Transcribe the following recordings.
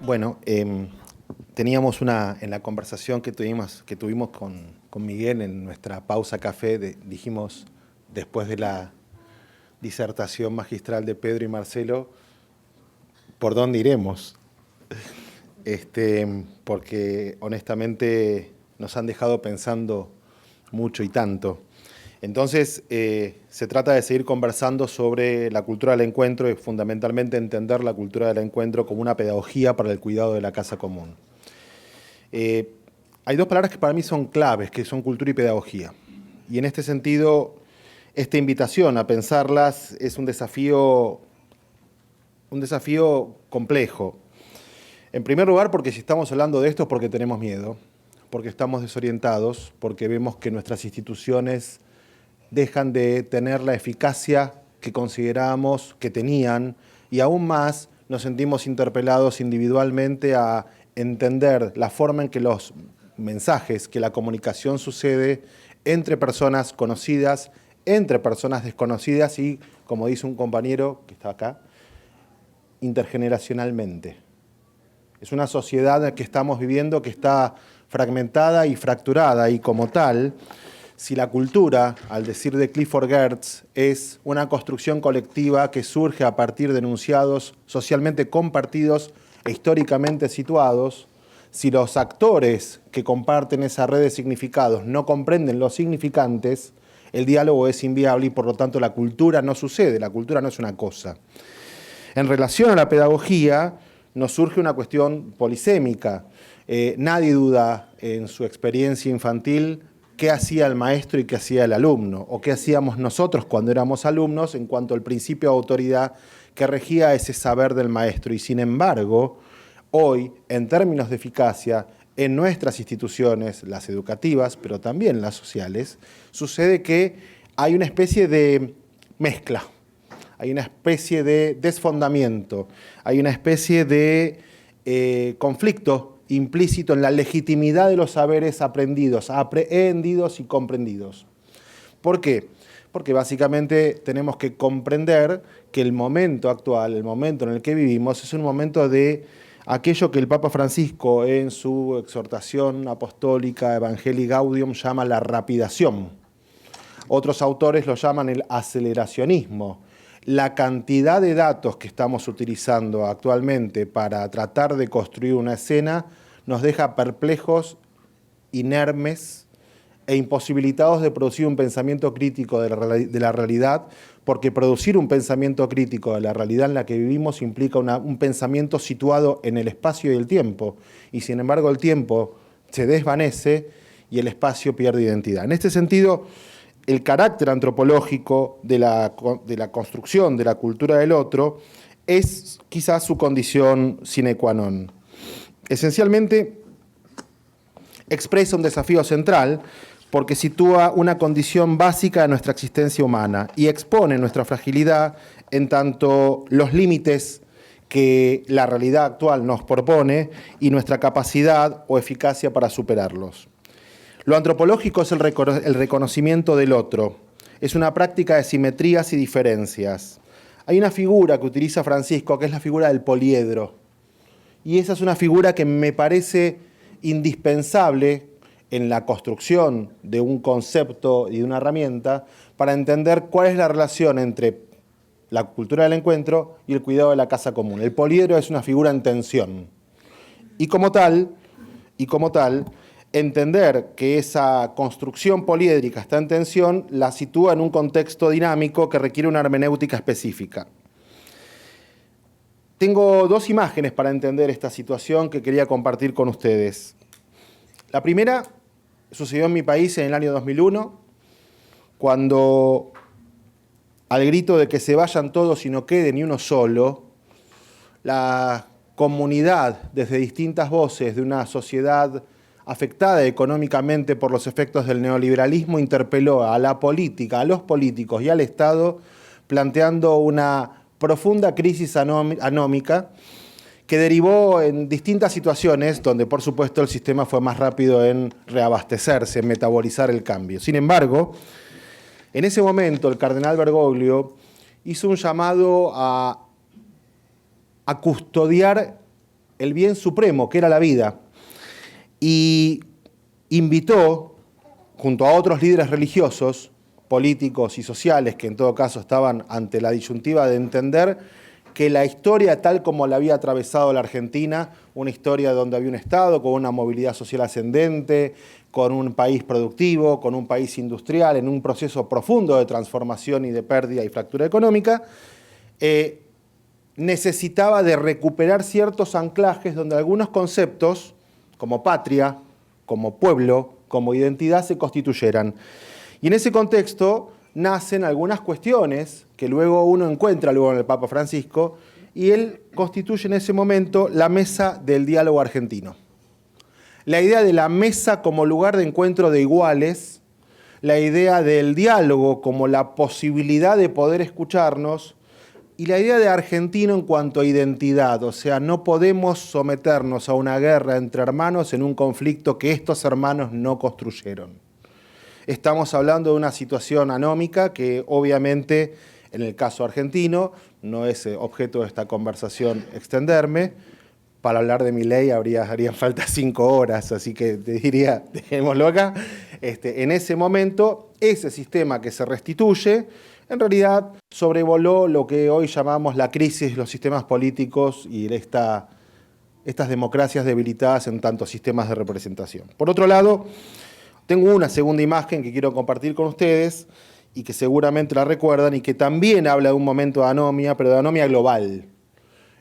Bueno, teníamos en la conversación que tuvimos con Miguel en nuestra pausa café, dijimos, después de la disertación magistral de Pedro y Marcelo, ¿por dónde iremos? Porque honestamente nos han dejado pensando mucho y tanto. Entonces, se trata de seguir conversando sobre la cultura del encuentro y fundamentalmente entender la cultura del encuentro como una pedagogía para el cuidado de la casa común. Hay dos palabras que para mí son claves, que son cultura y pedagogía. Y en este sentido, esta invitación a pensarlas es un desafío complejo. En primer lugar, porque si estamos hablando de esto es porque tenemos miedo, porque estamos desorientados, porque vemos que nuestras instituciones dejan de tener la eficacia que considerábamos que tenían y aún más nos sentimos interpelados individualmente a entender la forma en que los mensajes, que la comunicación sucede entre personas conocidas, entre personas desconocidas y, como dice un compañero que está acá, intergeneracionalmente. Es una sociedad que estamos viviendo que está fragmentada y fracturada y como tal, si la cultura, al decir de Clifford Geertz, es una construcción colectiva que surge a partir de enunciados socialmente compartidos e históricamente situados, si los actores que comparten esa red de significados no comprenden los significantes, el diálogo es inviable y por lo tanto la cultura no sucede, la cultura no es una cosa. En relación a la pedagogía, nos surge una cuestión polisémica. Nadie duda en su experiencia infantil qué hacía el maestro y qué hacía el alumno, o qué hacíamos nosotros cuando éramos alumnos en cuanto al principio de autoridad que regía ese saber del maestro. Y sin embargo, hoy, en términos de eficacia, en nuestras instituciones, las educativas, pero también las sociales, sucede que hay una especie de mezcla, hay una especie de desfondamiento, hay una especie de conflicto implícito en la legitimidad de los saberes aprendidos y comprendidos. ¿Por qué? Porque básicamente tenemos que comprender que el momento actual, el momento en el que vivimos, es un momento de aquello que el Papa Francisco en su exhortación apostólica Evangelii Gaudium llama la rapidación. Otros autores lo llaman el aceleracionismo. La cantidad de datos que estamos utilizando actualmente para tratar de construir una escena nos deja perplejos, inermes e imposibilitados de producir un pensamiento crítico de la realidad, porque producir un pensamiento crítico de la realidad en la que vivimos implica un pensamiento situado en el espacio y el tiempo, y sin embargo el tiempo se desvanece y el espacio pierde identidad. En este sentido, el carácter antropológico de la construcción de la cultura del otro es quizás su condición sine qua non. Esencialmente, expresa un desafío central porque sitúa una condición básica de nuestra existencia humana y expone nuestra fragilidad en tanto los límites que la realidad actual nos propone y nuestra capacidad o eficacia para superarlos. Lo antropológico es el reconocimiento del otro, es una práctica de simetrías y diferencias. Hay una figura que utiliza Francisco, que es la figura del poliedro, y esa es una figura que me parece indispensable en la construcción de un concepto y de una herramienta para entender cuál es la relación entre la cultura del encuentro y el cuidado de la casa común. El poliedro es una figura en tensión, y como tal, entender que esa construcción poliédrica está en tensión la sitúa en un contexto dinámico que requiere una hermenéutica específica. Tengo dos imágenes para entender esta situación que quería compartir con ustedes. La primera sucedió en mi país en el año 2001, cuando al grito de que se vayan todos y no quede ni uno solo, la comunidad, desde distintas voces de una sociedad afectada económicamente por los efectos del neoliberalismo, interpeló a la política, a los políticos y al Estado, planteando una profunda crisis anómica que derivó en distintas situaciones donde, por supuesto, el sistema fue más rápido en reabastecerse, en metabolizar el cambio. Sin embargo, en ese momento el cardenal Bergoglio hizo un llamado a custodiar el bien supremo, que era la vida, y invitó, junto a otros líderes religiosos, políticos y sociales, que en todo caso estaban ante la disyuntiva de entender que la historia tal como la había atravesado la Argentina, una historia donde había un Estado con una movilidad social ascendente, con un país productivo, con un país industrial, en un proceso profundo de transformación y de pérdida y fractura económica, necesitaba de recuperar ciertos anclajes donde algunos conceptos, como patria, como pueblo, como identidad, se constituyeran. Y en ese contexto nacen algunas cuestiones que luego uno encuentra luego en el Papa Francisco, y él constituye en ese momento la mesa del diálogo argentino. La idea de la mesa como lugar de encuentro de iguales, la idea del diálogo como la posibilidad de poder escucharnos, y la idea de argentino en cuanto a identidad, o sea, no podemos someternos a una guerra entre hermanos en un conflicto que estos hermanos no construyeron. Estamos hablando de una situación anómica que obviamente en el caso argentino no es objeto de esta conversación extenderme. Para hablar de Milei harían falta 5 horas, así que te diría, dejémoslo acá. En ese momento, ese sistema que se restituye, en realidad sobrevoló lo que hoy llamamos la crisis de los sistemas políticos y estas democracias debilitadas en tantos sistemas de representación. Por otro lado, tengo una segunda imagen que quiero compartir con ustedes y que seguramente la recuerdan y que también habla de un momento de anomia, pero de anomia global.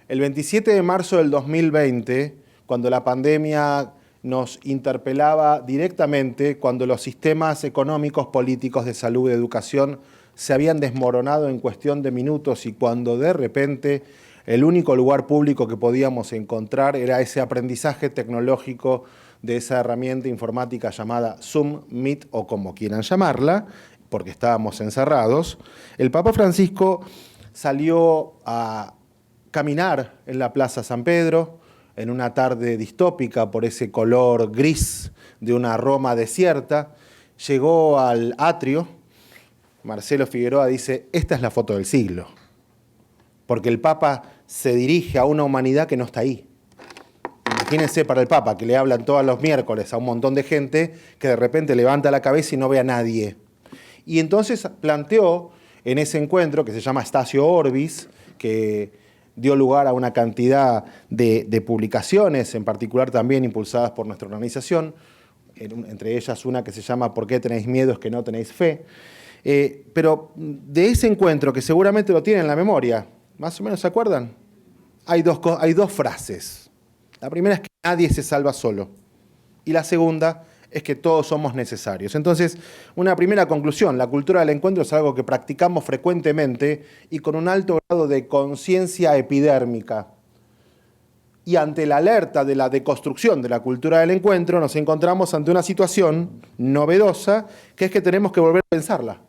El 27 de marzo del 2020, cuando la pandemia nos interpelaba directamente, cuando los sistemas económicos, políticos, de salud, de educación se habían desmoronado en cuestión de minutos y cuando de repente el único lugar público que podíamos encontrar era ese aprendizaje tecnológico de esa herramienta informática llamada Zoom, Meet o como quieran llamarla, porque estábamos encerrados, el Papa Francisco salió a caminar en la Plaza San Pedro, en una tarde distópica por ese color gris de una Roma desierta, llegó al atrio. Marcelo Figueroa dice, esta es la foto del siglo, porque el Papa se dirige a una humanidad que no está ahí. Imagínense para el Papa, que le hablan todos los miércoles a un montón de gente, que de repente levanta la cabeza y no ve a nadie. Y entonces planteó en ese encuentro, que se llama Statio Orbis, que dio lugar a una cantidad de publicaciones, en particular también impulsadas por nuestra organización, entre ellas una que se llama ¿Por qué tenéis miedo es que no tenéis fe? Pero de ese encuentro, que seguramente lo tienen en la memoria, ¿más o menos se acuerdan? Hay dos frases. La primera es que nadie se salva solo. Y la segunda es que todos somos necesarios. Entonces, una primera conclusión, la cultura del encuentro es algo que practicamos frecuentemente y con un alto grado de conciencia epidérmica. Y ante la alerta de la deconstrucción de la cultura del encuentro, nos encontramos ante una situación novedosa, que es que tenemos que volver a pensarla.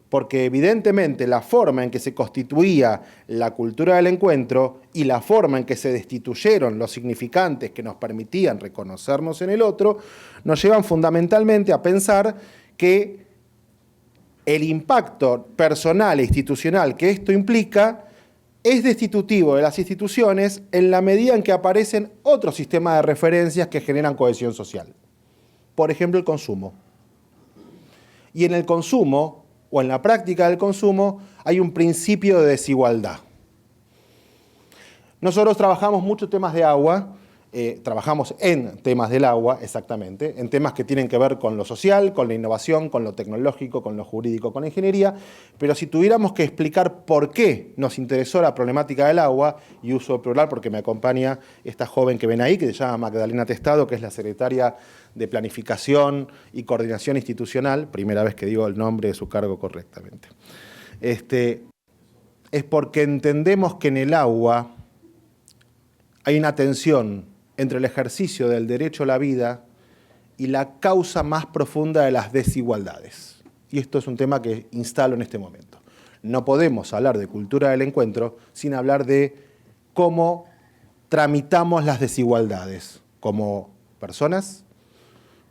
Porque evidentemente la forma en que se constituía la cultura del encuentro y la forma en que se destituyeron los significantes que nos permitían reconocernos en el otro, nos llevan fundamentalmente a pensar que el impacto personal e institucional que esto implica es destitutivo de las instituciones en la medida en que aparecen otros sistemas de referencias que generan cohesión social. Por ejemplo, el consumo. Y en el consumo, o en la práctica del consumo, hay un principio de desigualdad. Nosotros trabajamos mucho temas de agua, trabajamos en temas del agua, exactamente, en temas que tienen que ver con lo social, con la innovación, con lo tecnológico, con lo jurídico, con la ingeniería, pero si tuviéramos que explicar por qué nos interesó la problemática del agua, y uso plural porque me acompaña esta joven que ven ahí, que se llama Magdalena Testado, que es la secretaria de Planificación y Coordinación Institucional, primera vez que digo el nombre de su cargo correctamente. Es porque entendemos que en el agua hay una tensión entre el ejercicio del derecho a la vida y la causa más profunda de las desigualdades. Y esto es un tema que instalo en este momento. No podemos hablar de cultura del encuentro sin hablar de cómo tramitamos las desigualdades como personas,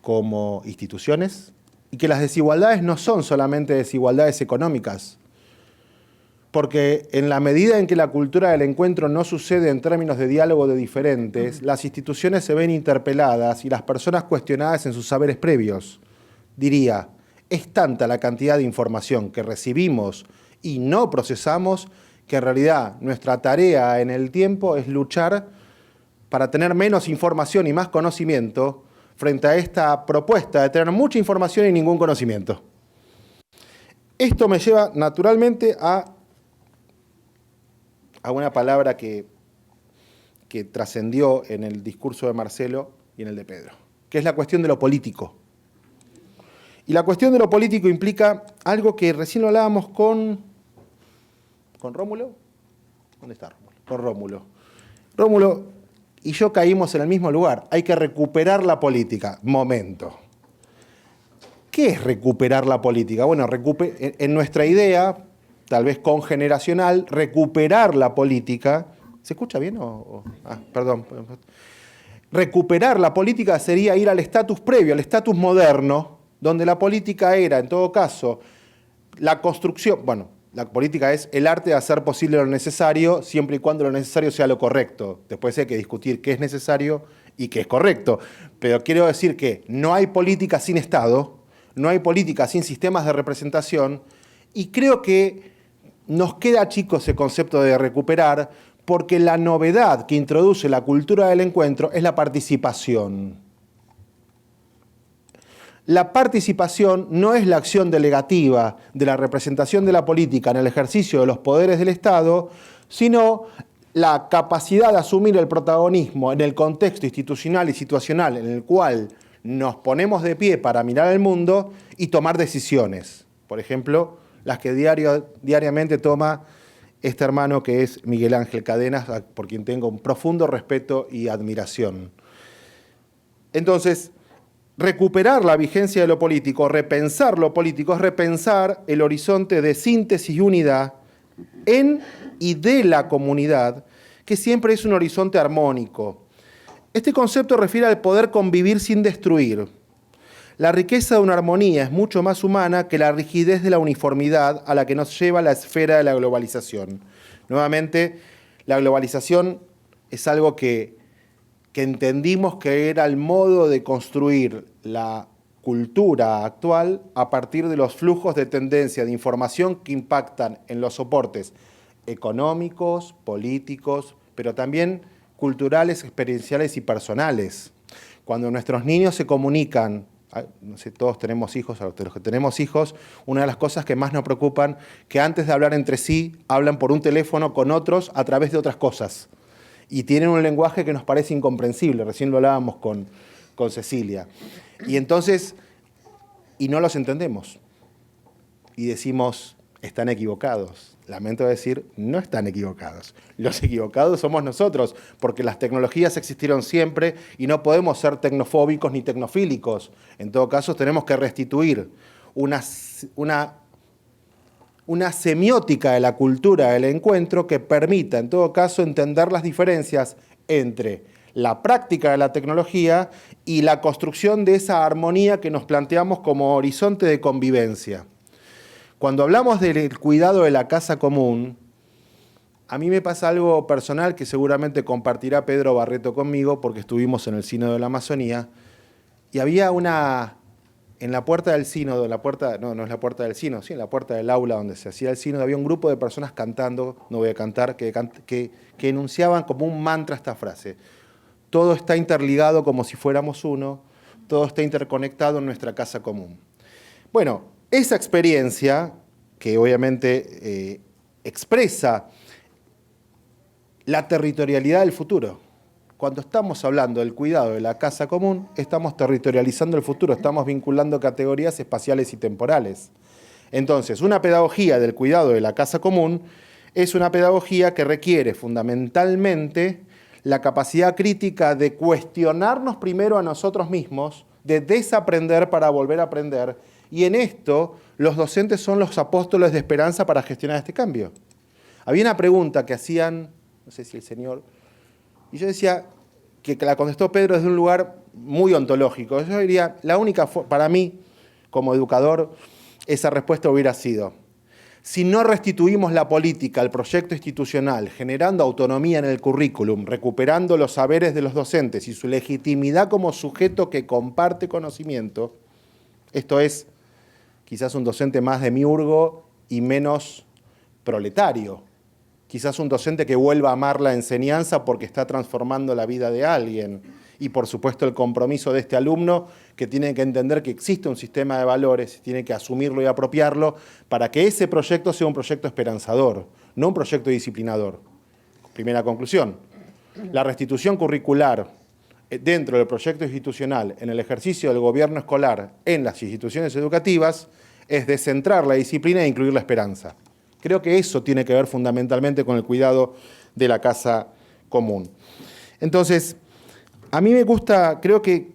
como instituciones, y que las desigualdades no son solamente desigualdades económicas, porque en la medida en que la cultura del encuentro no sucede en términos de diálogo de diferentes, las instituciones se ven interpeladas y las personas cuestionadas en sus saberes previos. Diría, es tanta la cantidad de información que recibimos y no procesamos que en realidad nuestra tarea en el tiempo es luchar para tener menos información y más conocimiento frente a esta propuesta de tener mucha información y ningún conocimiento. Esto me lleva naturalmente a una palabra que trascendió en el discurso de Marcelo y en el de Pedro, que es la cuestión de lo político. Y la cuestión de lo político implica algo que recién lo hablábamos con Rómulo. ¿Dónde está Rómulo? Con Rómulo. Rómulo y yo caímos en el mismo lugar. Hay que recuperar la política. Momento. ¿Qué es recuperar la política? Bueno, en nuestra idea, tal vez congeneracional, recuperar la política. ¿Se escucha bien? Perdón. Recuperar la política sería ir al estatus previo, al estatus moderno, donde la política era, en todo caso, la construcción. Bueno, la política es el arte de hacer posible lo necesario, siempre y cuando lo necesario sea lo correcto. Después hay que discutir qué es necesario y qué es correcto. Pero quiero decir que no hay política sin Estado, no hay política sin sistemas de representación, y creo que nos queda chico ese concepto de recuperar, porque la novedad que introduce la cultura del encuentro es la participación. La participación no es la acción delegativa de la representación de la política en el ejercicio de los poderes del Estado, sino la capacidad de asumir el protagonismo en el contexto institucional y situacional en el cual nos ponemos de pie para mirar al mundo y tomar decisiones. Por ejemplo, las que diariamente toma este hermano que es Miguel Ángel Cadenas, por quien tengo un profundo respeto y admiración. Entonces, recuperar la vigencia de lo político, repensar lo político, es repensar el horizonte de síntesis y unidad en y de la comunidad, que siempre es un horizonte armónico. Este concepto refiere al poder convivir sin destruir. La riqueza de una armonía es mucho más humana que la rigidez de la uniformidad a la que nos lleva la esfera de la globalización. Nuevamente, la globalización es algo que entendimos que era el modo de construir la cultura actual a partir de los flujos de tendencia de información que impactan en los soportes económicos, políticos, pero también culturales, experienciales y personales. Cuando nuestros niños se comunican, no sé, todos tenemos hijos, a los que tenemos hijos, una de las cosas que más nos preocupan, que antes de hablar entre sí, hablan por un teléfono con otros a través de otras cosas. Y tienen un lenguaje que nos parece incomprensible, recién lo hablábamos con Cecilia. Y entonces, y no los entendemos. Y decimos, están equivocados. Lamento decir, no están equivocados. Los equivocados somos nosotros, porque las tecnologías existieron siempre y no podemos ser tecnofóbicos ni tecnofílicos. En todo caso, tenemos que restituir una semiótica de la cultura del encuentro que permita, en todo caso, entender las diferencias entre la práctica de la tecnología y la construcción de esa armonía que nos planteamos como horizonte de convivencia. Cuando hablamos del cuidado de la casa común, a mí me pasa algo personal que seguramente compartirá Pedro Barreto conmigo, porque estuvimos en el Sínodo de la Amazonía, y había en la puerta del sínodo, no es la puerta del sínodo, sí, en la puerta del aula donde se hacía el sínodo, había un grupo de personas cantando, no voy a cantar, que enunciaban como un mantra esta frase: todo está interligado como si fuéramos uno, todo está interconectado en nuestra casa común. Bueno, esa experiencia, que obviamente expresa la territorialidad del futuro. Cuando estamos hablando del cuidado de la casa común, estamos territorializando el futuro, estamos vinculando categorías espaciales y temporales. Entonces, una pedagogía del cuidado de la casa común es una pedagogía que requiere fundamentalmente la capacidad crítica de cuestionarnos primero a nosotros mismos, de desaprender para volver a aprender, y en esto los docentes son los apóstoles de esperanza para gestionar este cambio. Había una pregunta que hacían, no sé si el señor... Y yo decía, que la contestó Pedro desde un lugar muy ontológico. Yo diría, para mí, como educador, esa respuesta hubiera sido: Si no restituimos la política al proyecto institucional, generando autonomía en el currículum, recuperando los saberes de los docentes y su legitimidad como sujeto que comparte conocimiento, esto es quizás un docente más demiurgo y menos proletario, quizás un docente que vuelva a amar la enseñanza porque está transformando la vida de alguien, y por supuesto el compromiso de este alumno que tiene que entender que existe un sistema de valores, tiene que asumirlo y apropiarlo para que ese proyecto sea un proyecto esperanzador, no un proyecto disciplinador. Primera conclusión, la restitución curricular dentro del proyecto institucional en el ejercicio del gobierno escolar en las instituciones educativas es descentrar la disciplina e incluir la esperanza. Creo que eso tiene que ver fundamentalmente con el cuidado de la casa común. Entonces, a mí me gusta, creo que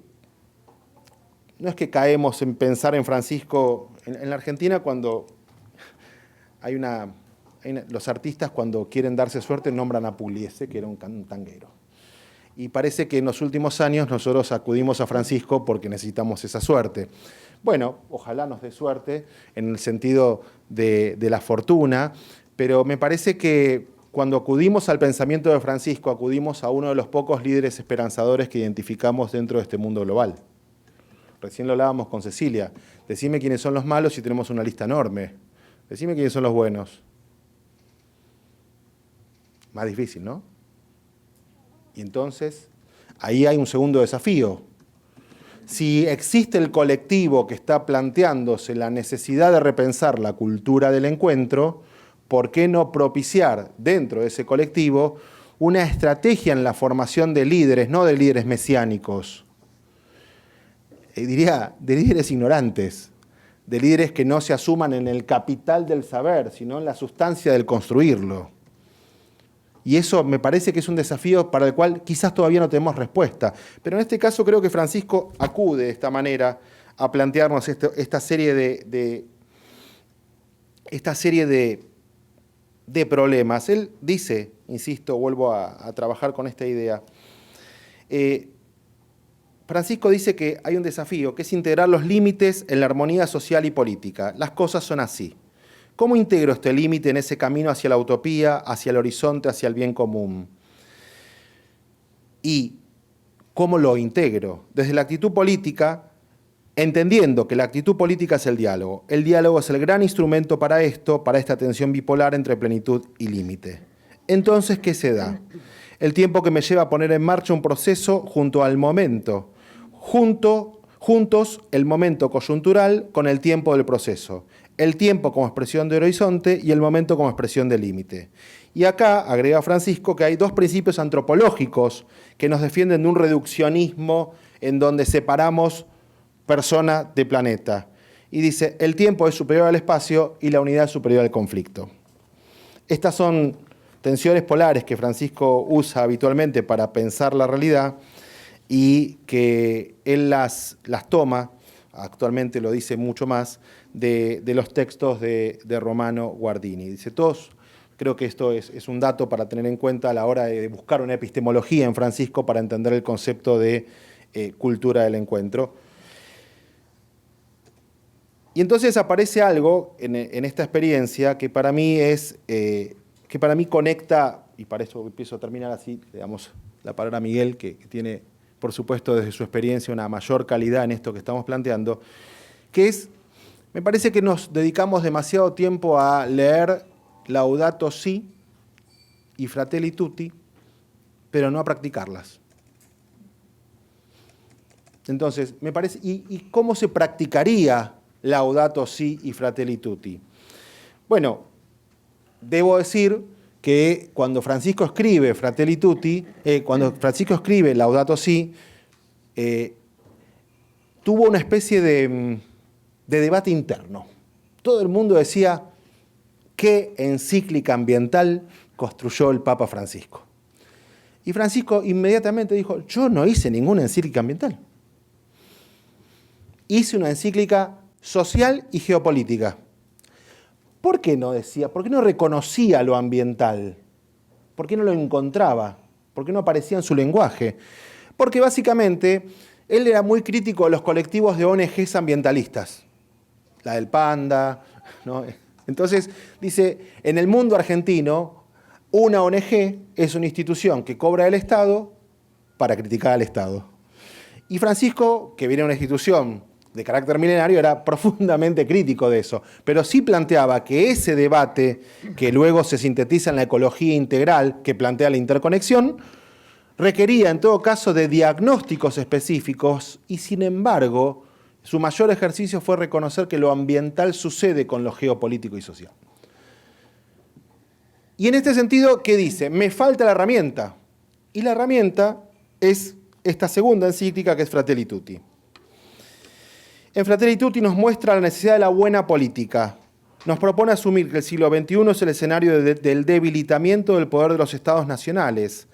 no es que caemos en pensar en Francisco, en la Argentina cuando los artistas cuando quieren darse suerte nombran a Pugliese, que era un tanguero. Y parece que en los últimos años nosotros acudimos a Francisco porque necesitamos esa suerte. Bueno, ojalá nos dé suerte en el sentido de la fortuna, pero me parece que cuando acudimos al pensamiento de Francisco, acudimos a uno de los pocos líderes esperanzadores que identificamos dentro de este mundo global. Recién lo hablábamos con Cecilia. Decime quiénes son los malos y tenemos una lista enorme. Decime quiénes son los buenos. Más difícil, ¿no? Y entonces, ahí hay un segundo desafío. Si existe el colectivo que está planteándose la necesidad de repensar la cultura del encuentro, ¿por qué no propiciar dentro de ese colectivo una estrategia en la formación de líderes, no de líderes mesiánicos? Diría, de líderes ignorantes, de líderes que no se asuman en el capital del saber, sino en la sustancia del construirlo. Y eso me parece que es un desafío para el cual quizás todavía no tenemos respuesta. Pero en este caso creo que Francisco acude de esta manera a plantearnos esta serie de problemas. Él dice, insisto, vuelvo a trabajar con esta idea, Francisco dice que hay un desafío, que es integrar los límites en la armonía social y política. Las cosas son así. ¿Cómo integro este límite en ese camino hacia la utopía, hacia el horizonte, hacia el bien común? ¿Y cómo lo integro? Desde la actitud política, entendiendo que la actitud política es el diálogo. El diálogo es el gran instrumento para esto, para esta tensión bipolar entre plenitud y límite. Entonces, ¿qué se da? El tiempo que me lleva a poner en marcha un proceso junto al momento. Juntos el momento coyuntural con el tiempo del proceso. El tiempo como expresión del horizonte y el momento como expresión del límite. Y acá agrega Francisco que hay dos principios antropológicos que nos defienden de un reduccionismo en donde separamos persona de planeta. Y dice, el tiempo es superior al espacio y la unidad es superior al conflicto. Estas son tensiones polares que Francisco usa habitualmente para pensar la realidad y que él las toma, actualmente lo dice mucho más, de los textos de Romano Guardini. Dice, todos, creo que esto es un dato para tener en cuenta a la hora de buscar una epistemología en Francisco para entender el concepto de cultura del encuentro. Y entonces aparece algo en esta experiencia que para mí conecta, y para eso empiezo a terminar así, le damos la palabra a Miguel, que tiene, por supuesto, desde su experiencia una mayor calidad en esto que estamos planteando, que es, me parece que nos dedicamos demasiado tiempo a leer Laudato Si y Fratelli Tutti, pero no a practicarlas. Entonces, me parece, ¿y cómo se practicaría Laudato Si y Fratelli Tutti? Bueno, debo decir que cuando Francisco escribe Fratelli Tutti, cuando Francisco escribe Laudato Si, tuvo una especie de debate interno. Todo el mundo decía, ¿qué encíclica ambiental construyó el Papa Francisco? Y Francisco inmediatamente dijo, yo no hice ninguna encíclica ambiental. Hice una encíclica social y geopolítica. ¿Por qué no decía? ¿Por qué no reconocía lo ambiental? ¿Por qué no lo encontraba? ¿Por qué no aparecía en su lenguaje? Porque básicamente él era muy crítico de los colectivos de ONGs ambientalistas. La del Panda, ¿no? Entonces, dice, en el mundo argentino, una ONG es una institución que cobra del Estado para criticar al Estado. Y Francisco, que viene de una institución de carácter milenario, era profundamente crítico de eso, pero sí planteaba que ese debate, que luego se sintetiza en la ecología integral, que plantea la interconexión, requería en todo caso de diagnósticos específicos y, sin embargo, su mayor ejercicio fue reconocer que lo ambiental sucede con lo geopolítico y social. Y en este sentido, ¿qué dice? Me falta la herramienta. Y la herramienta es esta segunda encíclica, que es Fratelli Tutti. En Fratelli Tutti nos muestra la necesidad de la buena política. Nos propone asumir que el siglo XXI es el escenario del debilitamiento del poder de los estados nacionales,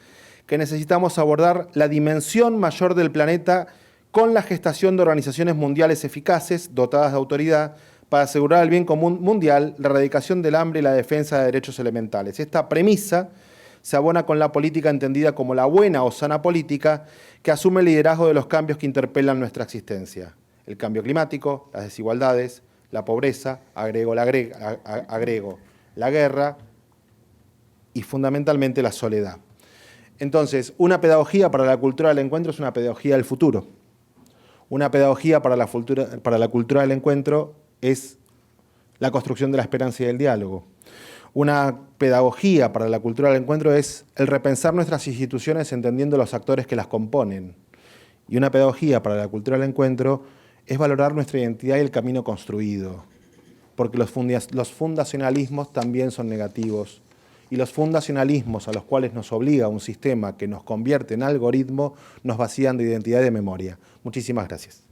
que necesitamos abordar la dimensión mayor del planeta con la gestación de organizaciones mundiales eficaces, dotadas de autoridad, para asegurar el bien común mundial, la erradicación del hambre y la defensa de derechos elementales. Esta premisa se abona con la política entendida como la buena o sana política que asume el liderazgo de los cambios que interpelan nuestra existencia. El cambio climático, las desigualdades, la pobreza, agrego la guerra y fundamentalmente la soledad. Entonces, una pedagogía para la cultura del encuentro es una pedagogía del futuro. Una pedagogía para la cultura del encuentro es la construcción de la esperanza y del diálogo. Una pedagogía para la cultura del encuentro es el repensar nuestras instituciones entendiendo los actores que las componen. Y una pedagogía para la cultura del encuentro es valorar nuestra identidad y el camino construido, porque los fundacionalismos también son negativos, y los fundacionalismos a los cuales nos obliga un sistema que nos convierte en algoritmo nos vacían de identidad y de memoria. Muchísimas gracias.